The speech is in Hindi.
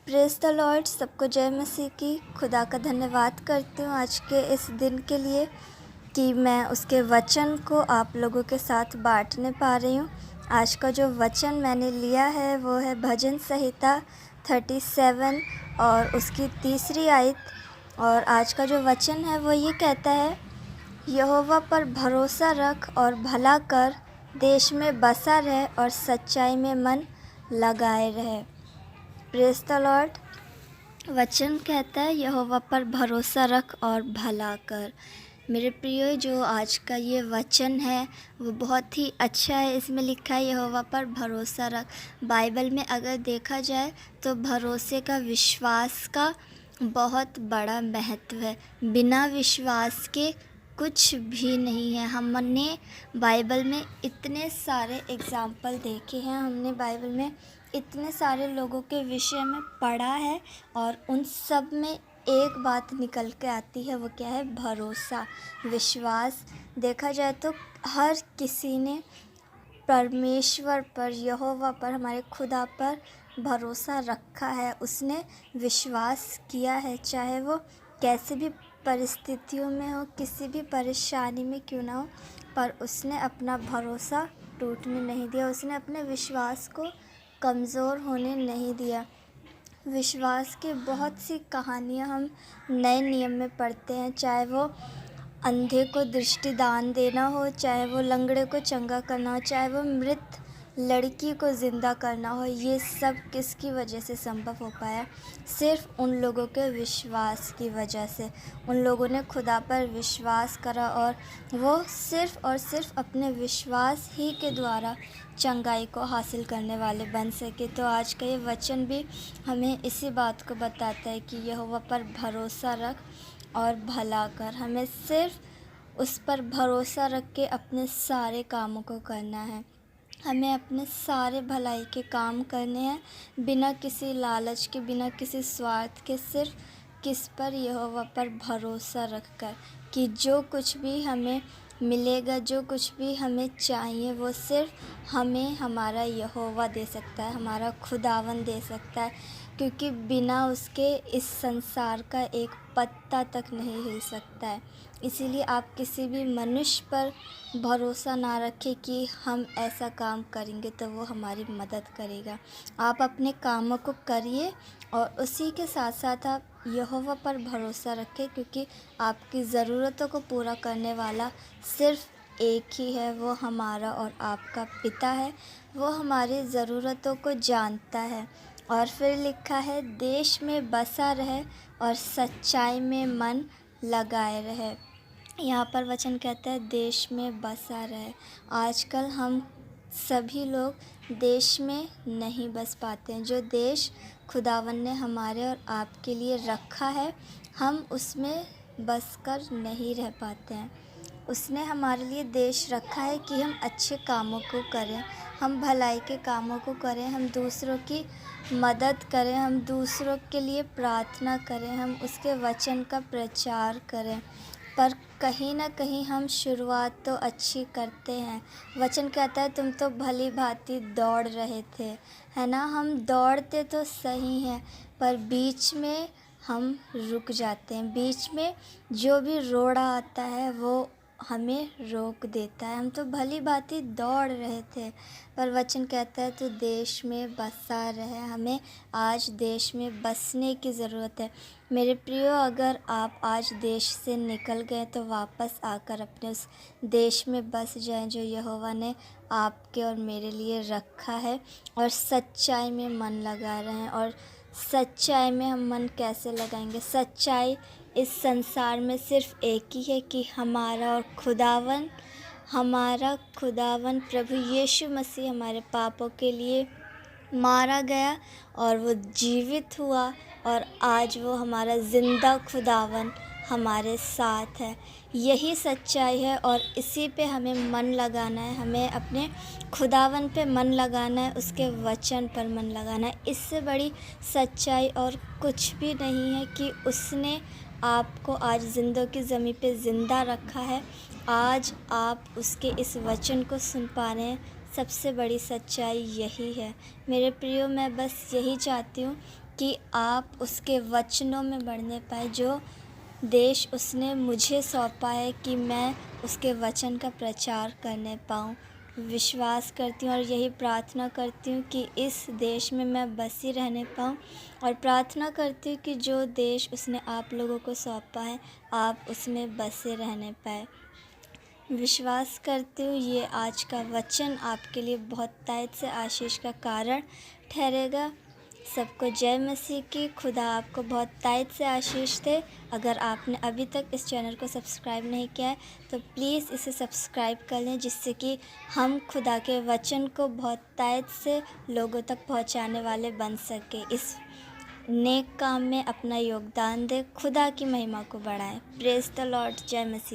Praise the Lord. सबको जय मसीह की। खुदा का धन्यवाद करती हूँ आज के इस दिन के लिए कि मैं उसके वचन को आप लोगों के साथ बांटने पा रही हूँ। आज का जो वचन मैंने लिया है वो है भजन संहिता 37 और उसकी 3री आयत। और आज का जो वचन है वो ये कहता है, यहोवा पर भरोसा रख और भला कर, देश में बसा रह और सच्चाई में मन लगाए रहे। Praise the Lord. वचन कहता है यहोवा पर भरोसा रख और भला कर। मेरे प्रियो, जो आज का ये वचन है वो बहुत ही अच्छा है। इसमें लिखा है यहोवा पर भरोसा रख। बाइबल में अगर देखा जाए तो भरोसे का, विश्वास का बहुत बड़ा महत्व है। बिना विश्वास के कुछ भी नहीं है। हमने बाइबल में इतने सारे एग्ज़ाम्पल देखे हैं, हमने बाइबल में इतने सारे लोगों के विषय में पढ़ा है और उन सब में एक बात निकल के आती है, वो क्या है? भरोसा, विश्वास। देखा जाए तो हर किसी ने परमेश्वर पर, यहोवा पर, हमारे खुदा पर भरोसा रखा है। उसने विश्वास किया है, चाहे वो कैसे भी परिस्थितियों में हो, किसी भी परेशानी में क्यों ना हो, पर उसने अपना भरोसा टूटने नहीं दिया। उसने अपने विश्वास को कमज़ोर होने नहीं दिया। विश्वास की बहुत सी कहानियाँ हम नए नियम में पढ़ते हैं, चाहे वो अंधे को दृष्टि दान देना हो, चाहे वो लंगड़े को चंगा करना हो, चाहे वो मृत लड़की को ज़िंदा करना हो। ये सब किसकी वजह से संभव हो पाया? सिर्फ़ उन लोगों के विश्वास की वजह से। उन लोगों ने खुदा पर विश्वास करा और वो सिर्फ़ और सिर्फ़ अपने विश्वास ही के द्वारा चंगाई को हासिल करने वाले बन सके। तो आज का ये वचन भी हमें इसी बात को बताता है कि यहोवा पर भरोसा रख और भला कर। हमें सिर्फ़ उस पर भरोसा रख के अपने सारे कामों को करना है। हमें अपने सारे भलाई के काम करने हैं, बिना किसी लालच के, बिना किसी स्वार्थ के, सिर्फ़ किस पर? यहोवा पर भरोसा रख कर कि जो कुछ भी हमें मिलेगा, जो कुछ भी हमें चाहिए, वो सिर्फ़ हमें हमारा यहोवा दे सकता है, हमारा खुदावन दे सकता है। क्योंकि बिना उसके इस संसार का एक पत्ता तक नहीं हिल सकता है। इसीलिए आप किसी भी मनुष्य पर भरोसा ना रखें कि हम ऐसा काम करेंगे तो वो हमारी मदद करेगा। आप अपने कामों को करिए और उसी के साथ साथ आप यहोवा पर भरोसा रखें, क्योंकि आपकी ज़रूरतों को पूरा करने वाला सिर्फ़ एक ही है, वो हमारा और आपका पिता है। वो हमारी ज़रूरतों को जानता है। और फिर लिखा है, देश में बसा रहे और सच्चाई में मन लगाए रहे। यहाँ पर वचन कहता है देश में बसा रहे। आजकल हम सभी लोग देश में नहीं बस पाते हैं। जो देश खुदावन ने हमारे और आपके लिए रखा है, हम उसमें बस कर नहीं रह पाते हैं। उसने हमारे लिए देश रखा है कि हम अच्छे कामों को करें, हम भलाई के कामों को करें, हम दूसरों की मदद करें, हम दूसरों के लिए प्रार्थना करें, हम उसके वचन का प्रचार करें। पर कहीं ना कहीं हम शुरुआत तो अच्छी करते हैं। वचन कहता है तुम तो भली भांति दौड़ रहे थे, है ना? हम दौड़ते तो सही हैं, पर बीच में हम रुक जाते हैं। बीच में जो भी रोड़ा आता है वो हमें रोक देता है। हम तो भली भांति दौड़ रहे थे, पर वचन कहता है तो देश में बसा रहे। हमें आज देश में बसने की ज़रूरत है। मेरे प्रियो, अगर आप आज देश से निकल गए तो वापस आकर अपने उस देश में बस जाएं जो यहोवा ने आपके और मेरे लिए रखा है, और सच्चाई में मन लगा रहे हैं। और सच्चाई में हम मन कैसे लगाएंगे? सच्चाई इस संसार में सिर्फ़ एक ही है कि हमारा खुदावन प्रभु यीशु मसीह हमारे पापों के लिए मारा गया और वो जीवित हुआ, और आज वो हमारा ज़िंदा खुदावन हमारे साथ है। यही सच्चाई है और इसी पे हमें मन लगाना है। हमें अपने खुदावन पे मन लगाना है, उसके वचन पर मन लगाना है। इससे बड़ी सच्चाई और कुछ भी नहीं है कि उसने आपको आज ज़िंदों की ज़मीन पे ज़िंदा रखा है। आज आप उसके इस वचन को सुन पा रहे हैं। सबसे बड़ी सच्चाई यही है। मेरे प्रियो, मैं बस यही चाहती हूँ कि आप उसके वचनों में बढ़ने पाएँ, जो देश उसने मुझे सौंपा है कि मैं उसके वचन का प्रचार करने पाऊँ। विश्वास करती हूँ और यही प्रार्थना करती हूँ कि इस देश में मैं बसी रहने पाऊँ, और प्रार्थना करती हूँ कि जो देश उसने आप लोगों को सौंपा है, आप उसमें बसे रहने पाएँ। विश्वास करती हूँ ये आज का वचन आपके लिए बहुत तायत से आशीष का कारण ठहरेगा। सबको जय मसीह की। खुदा आपको बहुत तायत से आशीष दे। अगर आपने अभी तक इस चैनल को सब्सक्राइब नहीं किया है तो प्लीज़ इसे सब्सक्राइब कर लें, जिससे कि हम खुदा के वचन को बहुत तायत से लोगों तक पहुंचाने वाले बन सके। इस नेक काम में अपना योगदान दें, खुदा की महिमा को बढ़ाएं। Praise the Lord. जय मसीह।